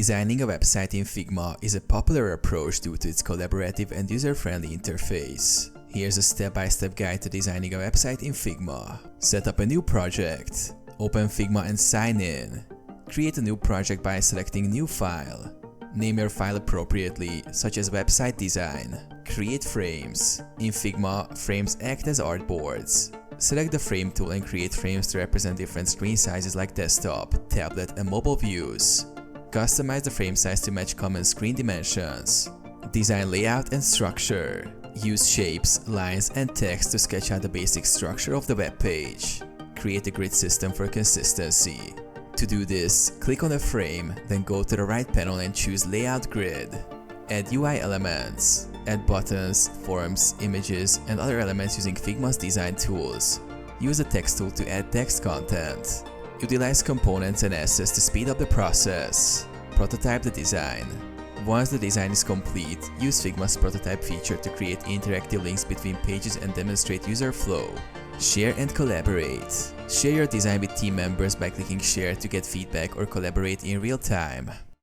Designing a website in Figma is a popular approach due to its collaborative and user-friendly interface. Here's a step-by-step guide to designing a website in Figma. Set up a new project. Open Figma and sign in. Create a new project by selecting New File. Name your file appropriately, such as Website Design. Create frames. In Figma, frames act as artboards. Select the frame tool and create frames to represent different screen sizes like desktop, tablet, and mobile views. Customize the frame size to match common screen dimensions. Design layout and structure. Use shapes, lines, and text to sketch out the basic structure of the web page. Create a grid system for consistency. To do this, click on a frame, then go to the right panel and choose Layout Grid. Add UI elements. Add buttons, forms, images, and other elements using Figma's design tools. Use the text tool to add text content. Utilize components and assets to speed up the process. Prototype the design. Once the design is complete, use Figma's prototype feature to create interactive links between pages and demonstrate user flow. Share and collaborate. Share your design with team members by clicking share to get feedback or collaborate in real time.